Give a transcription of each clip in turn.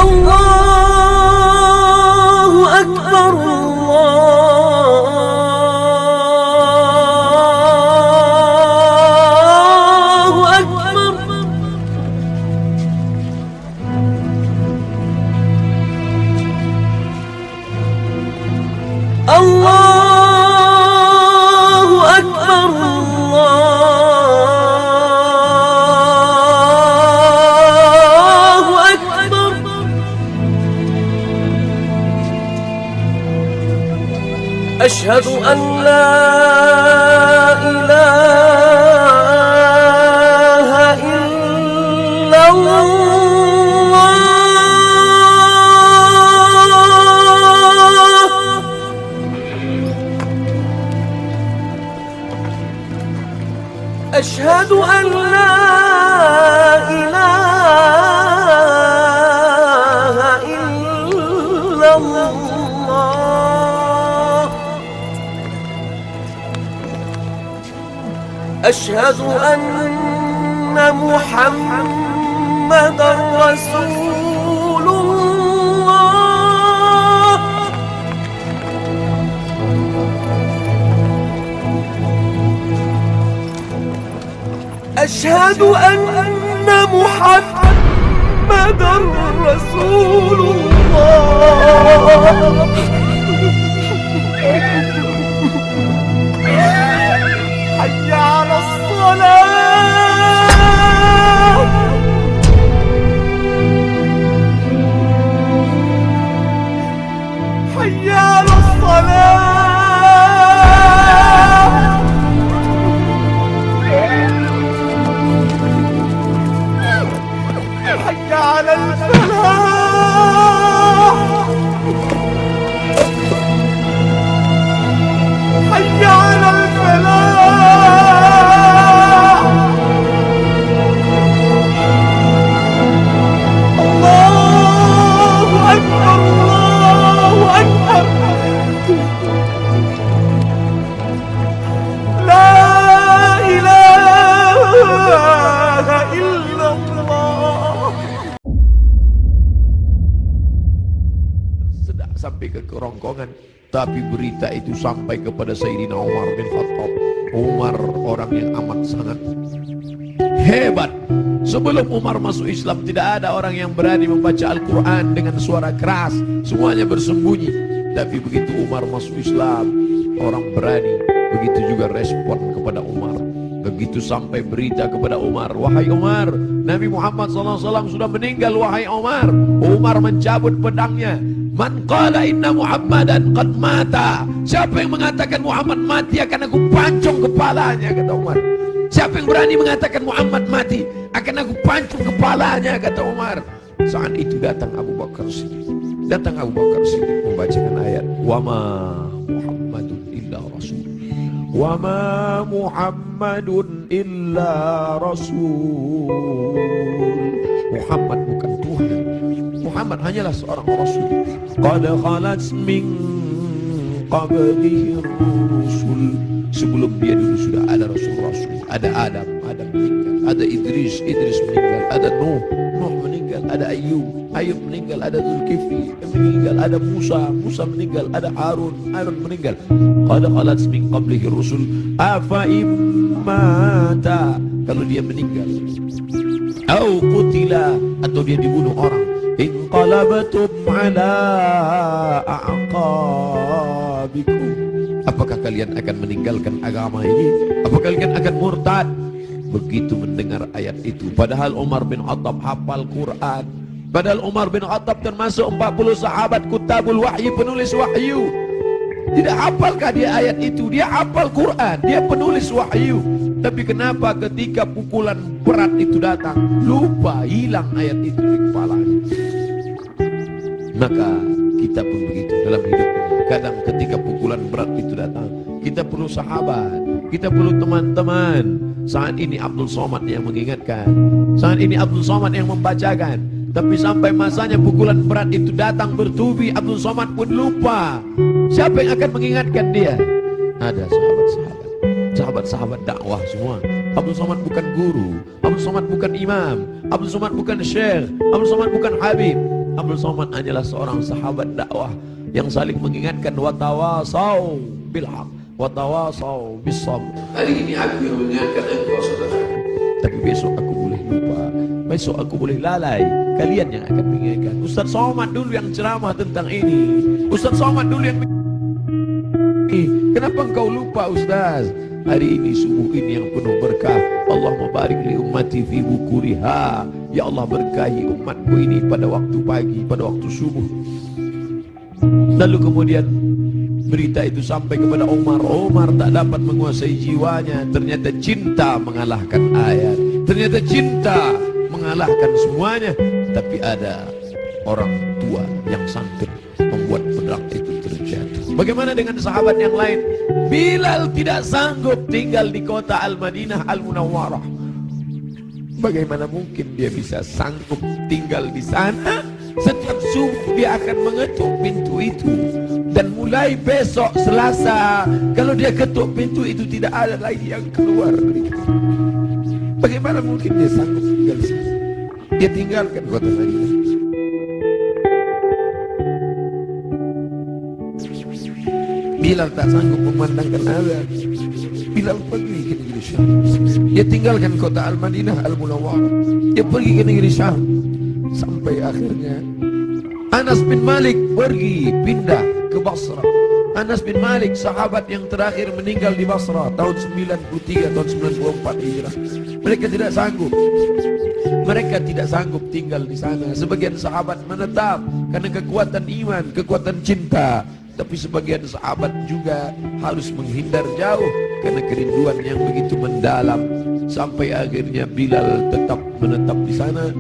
الله أكبر الله أكبر الله أكبر الله أكبر أشهد أن لا إله إلا الله أشهد أن لا إله إلا الله أشهد أن محمدًا رسول الله أشهد أن محمدًا رسول الله حي على الصلاة حي على الصلاة حي على الفلاح حي على الفلاح الله أكبر الله أكبر لا إله إلا الله. Tersedak sampai ke kerongkongan, tapi berita itu sampai kepada Sayyidina Umar bin Khattab. Umar orang yang amat sangat hebat. Sebelum Umar masuk Islam, tidak ada orang yang berani membaca Al-Quran dengan suara keras, semuanya bersembunyi. Tapi begitu Umar masuk Islam, orang berani. Begitu juga respon kepada Umar. Begitu sampai berita kepada Umar, wahai Umar, Nabi Muhammad SAW sudah meninggal, wahai Umar. Umar mencabut pedangnya. Man qala inna Muhammadan qad mata. Siapa yang mengatakan Muhammad mati, akan aku pancung kepalanya, kata Umar. Siapa yang berani mengatakan Muhammad mati, akan aku pancung kepalanya, kata Umar. Saat itu datang Abu Bakar Siddiq. Datang Abu Bakar Siddiq membacakan ayat, wa ma Muhammadun illa rasul. Wa ma Muhammadun illa rasul. Muhammad bukan Tuhan. Muhammad hanyalah seorang rasul. Qad khalat min qablihi rusul. Sebelum dia dulu sudah ada rasul-rasul. Ada Adam meninggal. Ada Idris meninggal. Ada Nuh meninggal. Ada Ayub meninggal. Ada Zulkifli meninggal. Ada Musa meninggal. Ada Harun meninggal. Qad khalat min qablihi rusul afa immata, kalau dia meninggal, au qutila, atau dia dibunuh orang, inqalabatum ala a'qabikum, apakah kalian akan meninggalkan agama ini? Apakah kalian akan murtad? Begitu mendengar ayat itu, padahal Umar bin Khattab hafal Quran, padahal Umar bin Khattab termasuk 40 sahabat kutabul wahyi, penulis wahyu. Tidak hafalkah dia ayat itu? Dia hafal Quran, dia penulis wahyu. Tapi kenapa ketika pukulan berat itu datang, lupa, hilang ayat itu di kepalanya? Maka kita pun begitu dalam hidup ini. Kadang ketika pukulan berat itu datang, kita perlu sahabat, kita perlu teman-teman. Saat ini Abdul Somad yang mengingatkan, saat ini Abdul Somad yang membacakan. Tapi sampai masanya pukulan berat itu datang bertubi, Abdul Somad pun lupa. Siapa yang akan mengingatkan dia? Ada sahabat-sahabat dakwah semua. Abdul Somad bukan guru, Abdul Somad bukan imam, Abdul Somad bukan syekh, Abdul Somad bukan habib. Abdul Somad hanyalah seorang sahabat dakwah yang saling mengingatkan, watawasau bil haq, watawasau bis sabr. Hari ini aku yang mengingatkan engkau saudara, tapi besok aku boleh lupa, besok aku boleh lalai. Kalian yang akan mengingatkan. Ustaz Somad dulu yang ceramah tentang ini, Ustaz Somad dulu yang kenapa engkau lupa Ustaz? Hari ini subuh ini yang penuh berkah. Allahumma barik li ummati fi bukuriha. Ya Allah, berkahi umatku ini pada waktu pagi, pada waktu subuh. Lalu kemudian berita itu sampai kepada Umar. Umar tak dapat menguasai jiwanya. Ternyata cinta mengalahkan ayat, ternyata cinta mengalahkan semuanya. Tapi ada orang tua yang sanggup membuat pedang itu terjatuh. Bagaimana dengan sahabat yang lain? Bilal tidak sanggup tinggal di kota Al-Madinah Al-Munawwarah. Bagaimana mungkin dia bisa sanggup tinggal di sana? Setiap subuh dia akan mengetuk pintu itu. Dan mulai besok Selasa, kalau dia ketuk pintu itu tidak ada lagi yang keluar. Bagaimana mungkin dia sanggup tinggal di sana? Dia tinggalkan kota Madinah. Bilal tak sanggup memandangkan azan. Bilal pergi ke negeri Syam. Dia tinggalkan kota Al-Madinah Al-Munawwarah. Dia pergi ke negeri Syam. Sampai akhirnya Anas bin Malik pergi pindah ke Basra. Anas bin Malik sahabat yang terakhir meninggal di Basra tahun 93 tahun 94 Hijrah. Mereka tidak sanggup. Mereka tidak sanggup tinggal di sana. Sebagian sahabat menetap karena kekuatan iman, kekuatan cinta. Tapi sebagian sahabat juga harus menghindar jauh karena kerinduan yang begitu mendalam. Sampai akhirnya Bilal tetap menetap di sana.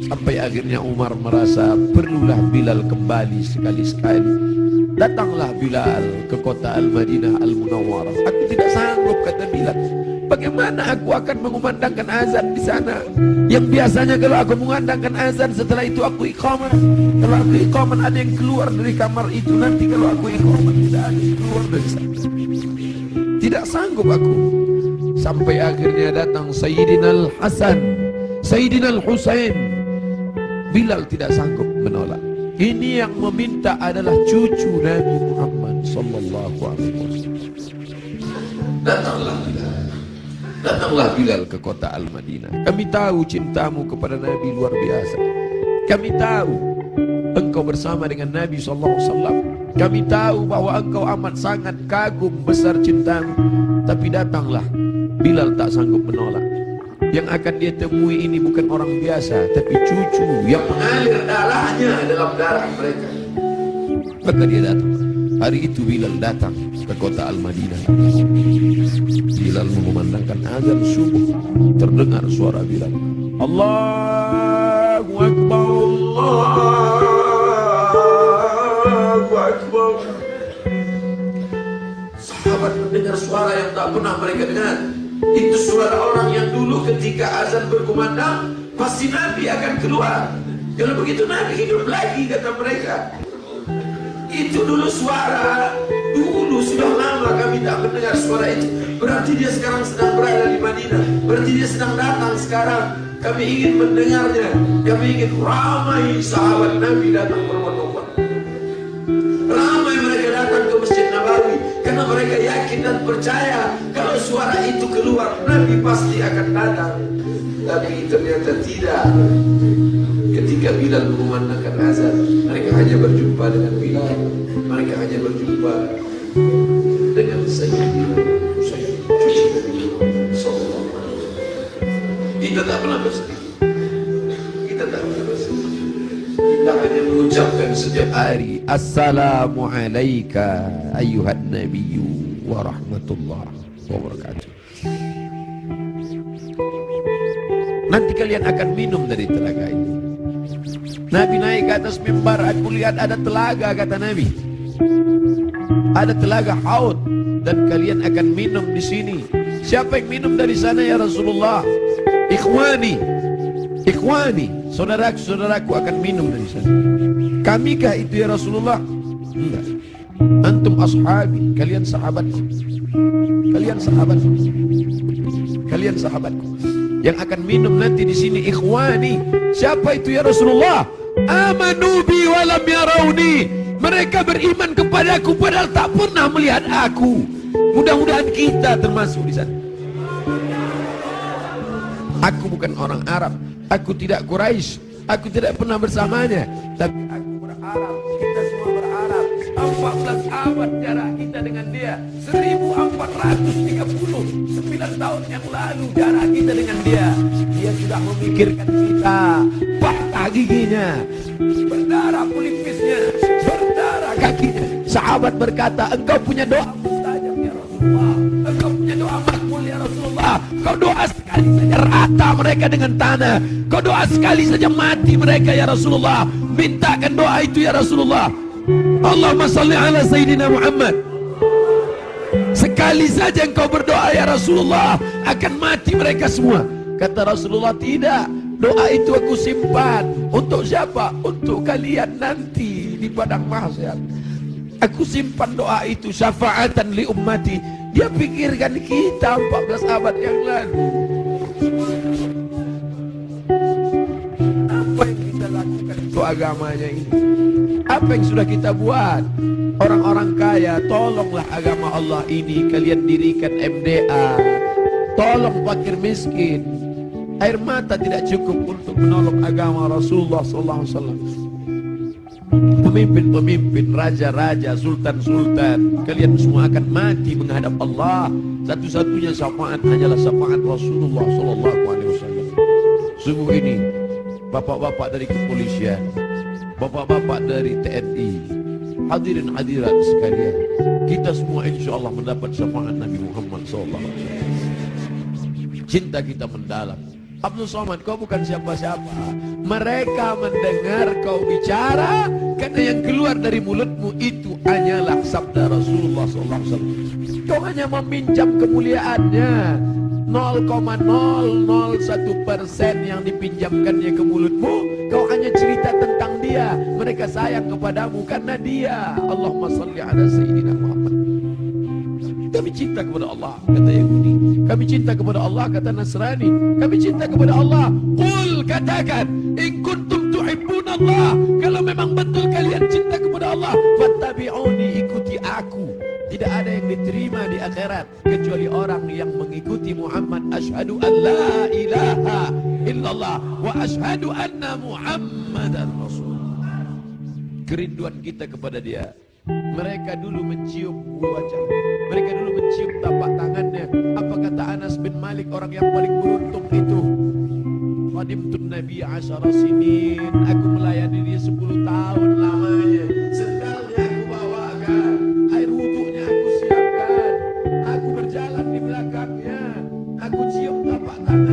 Sampai akhirnya Umar merasa perlulah Bilal kembali sekali-sekali. Datanglah Bilal ke kota Al-Madinah Al-Munawwarah. Aku tidak sanggup, kata Bilal. Bagaimana aku akan mengumandangkan azan di sana? Yang biasanya kalau aku mengumandangkan azan, setelah itu aku iqamah. Kalau aku iqamah ada yang keluar dari kamar itu. Nanti kalau aku iqamah tidak ada yang keluar dari sana. Tidak sanggup aku. Sampai akhirnya datang Sayyidina Al-Hasan, Sayyidina Al-Husain. Bilal tidak sanggup menolak. Ini yang meminta adalah cucu Nabi Muhammad sallallahu alaihi wasallam. Datanglah Bilal. Datanglah Bilal ke kota Al-Madinah. Kami tahu cintamu kepada Nabi luar biasa. Kami tahu engkau bersama dengan Nabi SAW. Kami tahu bahwa engkau amat sangat kagum besar cintamu. Tapi datanglah. Bilal tak sanggup menolak. Yang akan dia temui ini bukan orang biasa, tapi cucu yang mengalir darahnya dalam darah mereka. Maka dia datang. Hari itu Bilal datang ke kota Al-Madinah. Bilal mengumandangkan azan subuh. Terdengar suara Bilal, Allahu Akbar, Allahu Akbar. Sahabat mendengar suara yang tak pernah mereka dengar. Itu suara orang yang dulu ketika azan berkumandang pasti Nabi akan keluar. Kalau begitu Nabi hidup lagi, kata mereka. Itu dulu suara, dulu sudah lama kami tak mendengar suara itu. Berarti dia sekarang sedang berada di Madinah. Berarti dia sedang datang sekarang. Kami ingin mendengarnya. Kami ingin ramai sahabat Nabi datang berbondong-bondong. Ramai mereka datang ke Masjid Nabawi karena mereka yakin dan percaya kalau suara itu keluar Nabi pasti akan datang. Tapi ternyata tidak. Ketika Bilal mengumandangkan azan, mereka hanya berjumpa dengan Bilal. Mereka hanya berjumpa dengan Sayyidina Husain, cucu Nabi sallallahu alaihi wasallam. Kita tak pernah bersedih. Kita tak pernah bersedih. Kita hanya mengucapkan setiap hari, Assalamu alayka ayyuhan nabiyyu wa rahmatullahi wa barakatuh. Nanti kalian akan minum dari telaga ini. Nabi naik ke atas mimbar, aku lihat ada telaga, kata Nabi. Ada telaga Haud dan kalian akan minum di sini. Siapa yang minum dari sana ya Rasulullah? Ikhwani, ikhwani, saudaraku akan minum dari sana. Kamikah itu ya Rasulullah? Enggak. Antum ashabi, kalian sahabatku. Kalian sahabatku. Kalian sahabatku. Yang akan minum nanti di sini ikhwani. Siapa itu ya Rasulullah? Amanu bi walam yarawni. Mereka beriman kepadaku padahal tak pernah melihat aku. Mudah-mudahan kita termasuk di sana. Aku bukan orang Arab, aku tidak Quraisy, aku tidak pernah bersamanya, tapi aku berharap, kita semua berharap 14 abad jarak kita dengan dia, 1439 tahun yang lalu jarak kita dengan dia. Dia sudah memikirkan kita, patah giginya, berdarah pelipisnya, berdarah kakinya. Sahabat berkata, engkau punya doa mustajab ya Rasulullah, engkau punya doa makbul ya Rasulullah. Kau doa sekali saja rata mereka dengan tanah, kau doa sekali saja mati mereka ya Rasulullah. Mintakan doa itu ya Rasulullah. Allahumma salli ala Sayyidina Muhammad. Sekali saja engkau berdoa ya Rasulullah, akan mati mereka semua. Kata Rasulullah, tidak, doa itu aku simpan. Untuk siapa? Untuk kalian nanti di padang mahsyar. Aku simpan doa itu syafaatan li ummati. Dia pikirkan kita 14 abad yang lalu. Apa yang kita lakukan untuk agamanya ini? Apa yang sudah kita buat? Orang-orang kaya, tolonglah agama Allah ini. Kalian dirikan MDA, tolong fakir miskin. Air mata tidak cukup untuk menolong agama Rasulullah SAW. Pemimpin-pemimpin, raja-raja, sultan-sultan, kalian semua akan mati menghadap Allah. Satu-satunya syafaat hanyalah syafaat Rasulullah SAW. Sungguh ini, bapak-bapak dari kepolisian, bapak-bapak dari TNI, hadirin hadirat sekalian, kita semua insya Allah mendapat syafaat Nabi Muhammad SAW. Cinta kita mendalam. Abdul Somad, kau bukan siapa-siapa. Mereka mendengar kau bicara karena yang keluar dari mulutmu itu hanyalah sabda Rasulullah SAW. Kau hanya meminjam kemuliaannya. 0,001% yang dipinjamkannya ke mulutmu. Kau hanya cerita tentang dia. Mereka sayang kepadamu karena dia. Allahumma salli ala Sayyidina Muhammad. Kami cinta kepada Allah, kata Yahudi. Kami cinta kepada Allah, kata Nasrani. Kami cinta kepada Allah. Qul, katakan, in kuntum tuhibbun Allah. Kalau memang betul kalian cinta kepada Allah, fattabi'uni, ikuti aku. Tidak ada yang diterima di akhirat kecuali orang yang mengikuti Muhammad. Asyhadu an la ilaha illallah wa asyhadu anna Muhammadan Rasulullah. Kerinduan kita kepada dia. Mereka dulu mencium wajah, mereka dulu mencium tapak tangannya. Apa kata Anas bin Malik, orang yang paling beruntung itu? Qadimtun Nabi 10 sinin, aku melayani dia 10 tahun lamanya. Sendalnya aku bawakan, air wuduknya aku siapkan, aku berjalan di belakangnya, aku cium tapak tangan.